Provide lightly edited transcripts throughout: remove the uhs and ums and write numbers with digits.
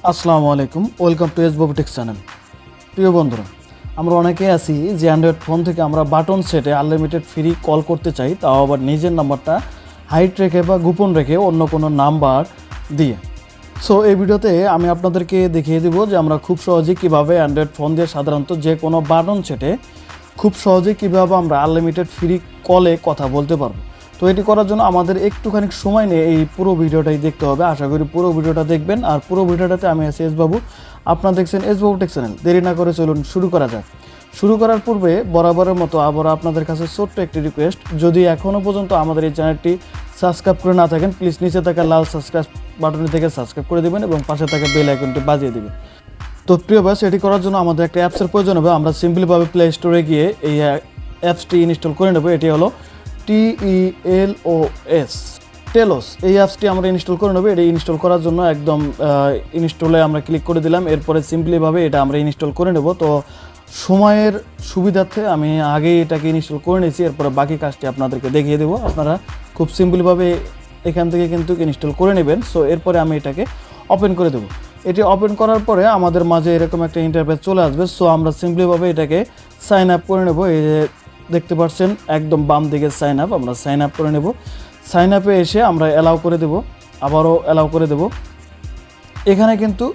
আসসালামু আলাইকুম, welcome to S.babu take channel. প্রিয় বন্ধুরা, আমরা অনেকেই আছি যে অ্যান্ড্রয়েড ফোন থেকে আমরা বাটন সেটে আনলিমিটেড ফ্রি কল করতে চাই, তাও আবার নিজের নাম্বারটা হাইড রেখে বা গোপন রেখে অন্য কোনো নাম্বার দিয়ে। সো এই ভিডিওতে আমি আপনাদেরকে দেখিয়ে দেবো যে আমরা খুব সহজেই কীভাবে অ্যান্ড্রয়েড ফোন দিয়ে সাধারণত যে কোনো বাটন সেটে খুব সহজেই কীভাবে আমরা আনলিমিটেড ফ্রি কলে কথা বলতে পারবো। তো এটি করার জন্য আমাদের একটুখানি সময় নিয়ে এই পুরো ভিডিওটাই দেখতে হবে। আশা করি পুরো ভিডিওটা দেখবেন। আর পুরো ভিডিওটাতে আমি আছি S.babu, আপনারা দেখছেন S.babu টেক চ্যানেল। দেরি না করে চলুন শুরু করা যাক। শুরু করার পূর্বে বরাবরের মতো আবার আপনাদের কাছে ছোট্ট একটি রিকোয়েস্ট, যদি এখনও পর্যন্ত আমাদের এই চ্যানেলটি সাবস্ক্রাইব করে না থাকেন, প্লিজ নিচে থাকা লাল সাবস্ক্রাইব বাটনটি থেকে সাবস্ক্রাইব করে দেবেন এবং পাশে থাকা বেল আইকনটি বাজিয়ে দেবেন। তো প্রিয় ভাই, এটি করার জন্য আমাদের একটা অ্যাপসের প্রয়োজন হবে। আমরা সিম্পলিভাবে প্লে স্টোরে গিয়ে এই অ্যাপসটি ইনস্টল করে নেব। এটি হলো টেলোস। এই অ্যাপসটি আমরা ইনস্টল করে নেব। এটি ইনস্টল করার জন্য একদম ইনস্টলে আমরা ক্লিক করে দিলাম। এরপরে সিম্পলিভাবে এটা আমরা ইনস্টল করে নেব। তো সময়ের সুবিধার্থে আমি আগেই এটাকে ইনস্টল করে নিয়েছি, এরপরে বাকি কাজটি আপনাদেরকে দেখিয়ে দেবো। আপনারা খুব সিম্পলিভাবে এখান থেকে কিন্তু ইনস্টল করে নেবেন। সো এরপরে আমি এটাকে ওপেন করে দেবো। এটি ওপেন করার পরে আমাদের মাঝে এরকম একটা ইন্টারফেস চলে আসবে। সো আমরা সিম্পলিভাবে এটাকে সাইন আপ করে নেব। এই যে দেখতে পাচ্ছেন একদম বাম দিকে সাইন আপ, আমরা সাইন আপ করে নেব। সাইন আপে এসে আমরা অ্যালাউ করে দেব, আবারও অ্যালাউ করে দেব। এখানে কিন্তু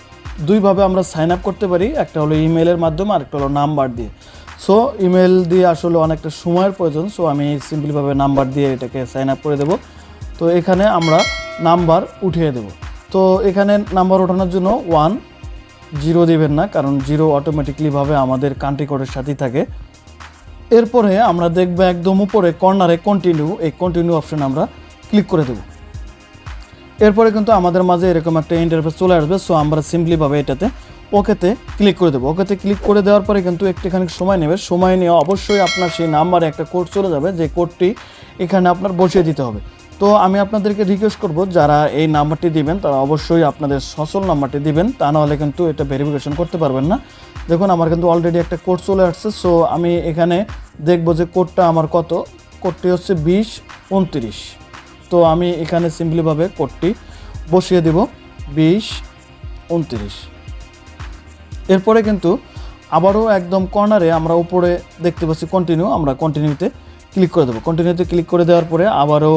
দুইভাবে আমরা সাইন আপ করতে পারি, একটা হলো ইমেলের মাধ্যমে আর একটা হলো নাম্বার দিয়ে। সো ইমেল দিয়ে আসলে অনেকটা সময়ের প্রয়োজন। সো আমি সিম্পলিভাবে নাম্বার দিয়ে এটাকে সাইন আপ করে দেব। তো এখানে আমরা নাম্বার উঠিয়ে দেব। তো এখানে নাম্বার ওঠানোর জন্য 10 দিবেন না, কারণ 0 অটোমেটিকলিভাবে আমাদের কান্ট্রি কোডের সাথেই থাকে। এরপরে আমরা দেখব একদম উপরে কর্নারে কন্টিনিউ, এই কন্টিনিউ অপশন আমরা ক্লিক করে দেব। এরপরে কিন্তু আমাদের মাঝে এরকম একটা ইন্টারফেস চলে আসবে। সো আমরা সিম্পলিভাবে এটাতে ওকেতে ক্লিক করে দেবো। ওকেতে ক্লিক করে দেওয়ার পরে কিন্তু একটুখানি সময় নেবে। সময় নিয়ে অবশ্যই আপনার সেই নাম্বারে একটা কোড চলে যাবে, যে কোডটি এখানে আপনার বসিয়ে দিতে হবে। তো আমি আপনাদেরকে রিকোয়েস্ট করব, যারা এই নাম্বারটি দিবেন তারা অবশ্যই আপনাদের সচল নাম্বারটি দিবেন, তা নাহলে কিন্তু এটা ভেরিফিকেশন করতে পারবেন না। দেখুন আমার কিন্তু অলরেডি একটা কোড চলে আসছে। সো আমি এখানে দেখব যে কোডটা আমার কত। কোডটি হচ্ছে 2029। তো আমি এখানে সিম্পলিভাবে কোডটি বসিয়ে দেব 2029। এরপরে কিন্তু আবারও একদম কর্নারে আমরা উপরে দেখতে পাচ্ছি কন্টিনিউ, আমরা কন্টিনিউতে ক্লিক করে দেবো। কন্টিনিউতে ক্লিক করে দেওয়ার পরে আবারও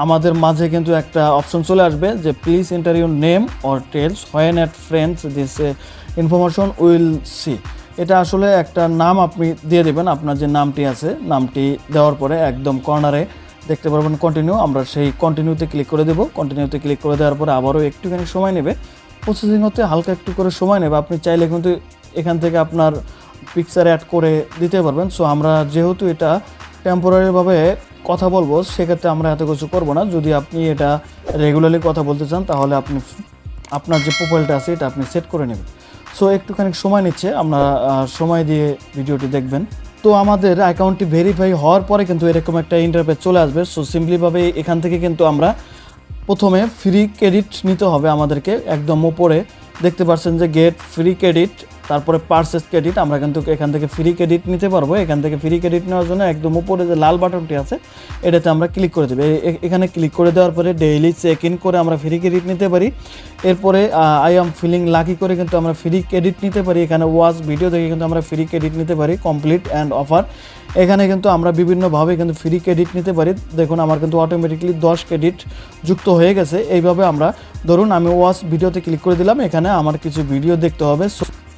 আমাদের মাঝে কিন্তু একটা অপশন চলে আসবে যে please enter your name or tells when at friends this information will see. এটা আসলে একটা নাম আপনি দিয়ে দেবেন, আপনার যে নামটি আছে নামটি দেওয়ার পরে একদম কর্নারে দেখতে পারবেন কন্টিনিউ, আমরা সেই কন্টিনিউতে ক্লিক করে দেবো। কন্টিনিউতে ক্লিক করে দেওয়ার পরে আবারও একটুখানি সময় নেবে, প্রসেসিং হতে হালকা একটু করে সময় নেবে। আপনি চাইলে কিন্তু এখান থেকে আপনার পিকচার অ্যাড করে দিতে পারবেন। সো আমরা যেহেতু এটা টেম্পোরারিভাবে কথা বলবো, সেক্ষেত্রে আমরা এত কিছু করবো না। যদি আপনি এটা রেগুলারলি কথা বলতে চান তাহলে আপনি আপনার যে প্রোফাইলটা আছে এটা আপনি সেট করে নেবেন। সো একটুখানি সময় নিচ্ছে, আপনারা সময় দিয়ে ভিডিওটি দেখবেন। তো আমাদের অ্যাকাউন্টটি ভেরিফাই হওয়ার পরে কিন্তু এরকম একটা ইন্টারফেস চলে আসবে। সো সিম্পলিভাবে এখান থেকে কিন্তু আমরা প্রথমে ফ্রি ক্রেডিট নিতে হবে আমাদেরকে। একদম উপরে দেখতে পাচ্ছেন যে গেট ফ্রি ক্রেডিট, তারপরে পারচেস ক্রেডিট। আমরা কিন্তু এখান থেকে ফ্রি ক্রেডিট নিতে পারবো। এখান থেকে ফ্রি ক্রেডিট নেওয়ার জন্য একদম উপরে যে লাল বাটনটি আছে এটাতে আমরা ক্লিক করে দেবো। এখানে ক্লিক করে দেওয়ার পরে ডেইলি চেক ইন করে আমরা ফ্রি ক্রেডিট নিতে পারি। এরপরে আই এম ফিলিং লাকি করে কিন্তু আমরা ফ্রি ক্রেডিট নিতে পারি। এখানে ওয়াচ ভিডিও থেকে কিন্তু আমরা ফ্রি ক্রেডিট নিতে পারি। কমপ্লিট অ্যান্ড অফার, এখানে কিন্তু আমরা বিভিন্নভাবে কিন্তু ফ্রি ক্রেডিট নিতে পারি। দেখুন আমার কিন্তু অটোমেটিকলি 10 ক্রেডিট যুক্ত হয়ে গেছে। এইভাবে আমরা ধরুন আমি ওয়াচ ভিডিওতে ক্লিক করে দিলাম, এখানে আমার কিছু ভিডিও দেখতে হবে।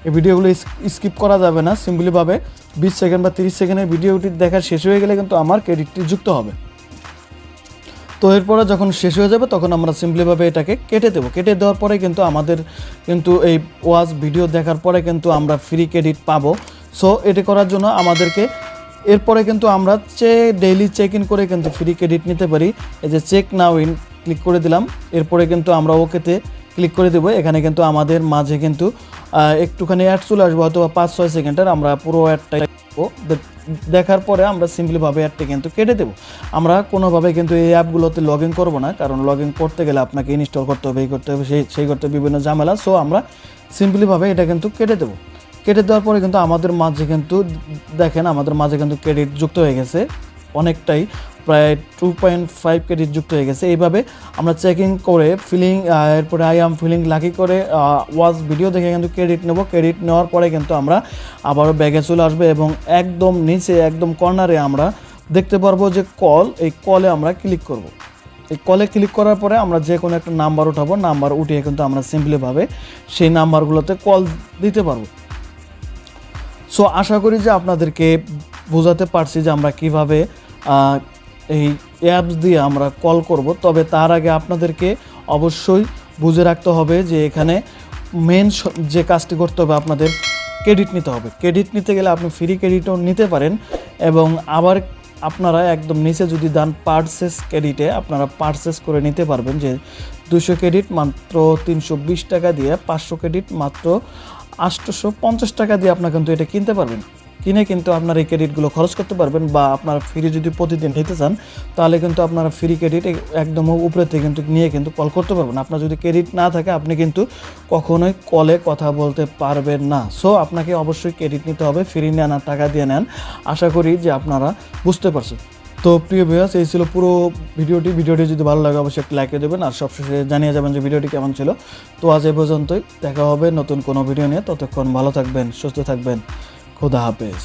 এই ভিডিওগুলো স্কিপ করা যাবে না। সিম্পলিভাবে 20 সেকেন্ড বা 30 সেকেন্ডের ভিডিওটি দেখা শেষ হয়ে গেলে কিন্তু আমার ক্রেডিটটি যুক্ত হবে। তো এরপরে যখন শেষ হয়ে যাবে তখন আমরা সিম্পলিভাবে এটাকে কেটে দেবো। কেটে দেওয়ার পরে কিন্তু আমাদের কিন্তু এই ওয়াচ ভিডিও দেখার পরে কিন্তু আমরা ফ্রি ক্রেডিট পাবো। সো এটি করার জন্য আমাদেরকে এরপরে কিন্তু আমরা ডেইলি চেক ইন করে কিন্তু ফ্রি ক্রেডিট নিতে পারি। এই যে চেক নাও ইন ক্লিক করে দিলাম। এরপরে কিন্তু আমরা ওকেতে ক্লিক করে দেবো। এখানে কিন্তু আমাদের মাঝে কিন্তু একটুখানি অ্যাড চলে আসবে, হয়তো 5-6 সেকেন্ডের। আমরা পুরো অ্যাডটা দেখার পরে আমরা সিম্পলিভাবে অ্যাডটি কিন্তু কেটে দেবো। আমরা কোনোভাবে কিন্তু এই অ্যাপগুলোতে লগ ইন করবো না, কারণ লগ ইন করতে গেলে আপনাকে ইনস্টল করতে হবে, এই করতে হবে, সেই করতে বিভিন্ন ঝামেলা। সো আমরা সিম্পলিভাবে এটা কিন্তু কেটে দেবো। কেটে দেওয়ার পরে কিন্তু আমাদের মাঝে কিন্তু দেখেন আমাদের মাঝে কিন্তু ক্রেডিট যুক্ত হয়ে গেছে অনেকটাই প্রায় 2.5 ক্রেডিট যুক্ত হয়ে গেছে। এইভাবে আমরা চেকিং করে ফিলিং এরপরে আই এম ফিলিং লাকি করে ওয়াচ ভিডিও দেখে কিন্তু ক্রেডিট নেব। ক্রেডিট নেওয়ার পরে কিন্তু আমরা আবারও ব্যাগে চলে আসবে এবং একদম নিচে একদম কর্নারে আমরা দেখতে পারবো যে কল, এই কলে আমরা ক্লিক করব। এই কলে ক্লিক করার পরে আমরা যে কোনো একটা নাম্বার উঠাবো, নাম্বার উঠিয়ে কিন্তু আমরা সিম্পলিভাবে সেই নাম্বারগুলোতে কল দিতে পারবো। সো আশা করি যে আপনাদেরকে বোঝাতে পারছি যে আমরা কিভাবে এই অ্যাপস দিয়ে আমরা কল করব। তবে তার আগে আপনাদেরকে অবশ্যই বুঝে রাখতে হবে যে এখানে মেন যে কাজটি করতে হবে, আপনাদের ক্রেডিট নিতে হবে। ক্রেডিট নিতে গেলে আপনি ফ্রি ক্রেডিটও নিতে পারেন এবং আবার আপনারা একদম নিচে যদি দেন পারচেস ক্রেডিটে আপনারা পারচেস করে নিতে পারবেন যে 200 ক্রেডিট মাত্র 320 টাকা দিয়ে, 500 ক্রেডিট মাত্র 850 টাকা দিয়ে আপনারা কিন্তু এটা কিনতে পারবেন। কিনে কিন্তু আপনার এই ক্রেডিটগুলো খরচ করতে পারবেন বা আপনারা ফ্রি যদি প্রতিদিন নিতে চান তাহলে কিন্তু আপনারা ফ্রি ক্রেডিট একদম উপরে থেকে কিন্তু নিয়ে কিন্তু কল করতে পারবেন। আপনার যদি ক্রেডিট না থাকে আপনি কিন্তু কখনোই কলে কথা বলতে পারবেন না। সো আপনাকে অবশ্যই ক্রেডিট নিতে হবে, ফ্রি নেন আর টাকা দিয়ে নেন। আশা করি যে আপনারা বুঝতে পারছেন। তো প্রিয় ভিউয়ার্স, এই ছিল পুরো ভিডিওটি যদি ভালো লাগে অবশ্যই একটা লাইক দেবেন আর সবশেষে জানিয়ে যাবেন যে ভিডিওটি কেমন ছিল। তো আজ এই পর্যন্তই, দেখা হবে নতুন কোনো ভিডিও নিয়ে। ততক্ষণ ভালো থাকবেন, সুস্থ থাকবেন, খোদা হাফেজ।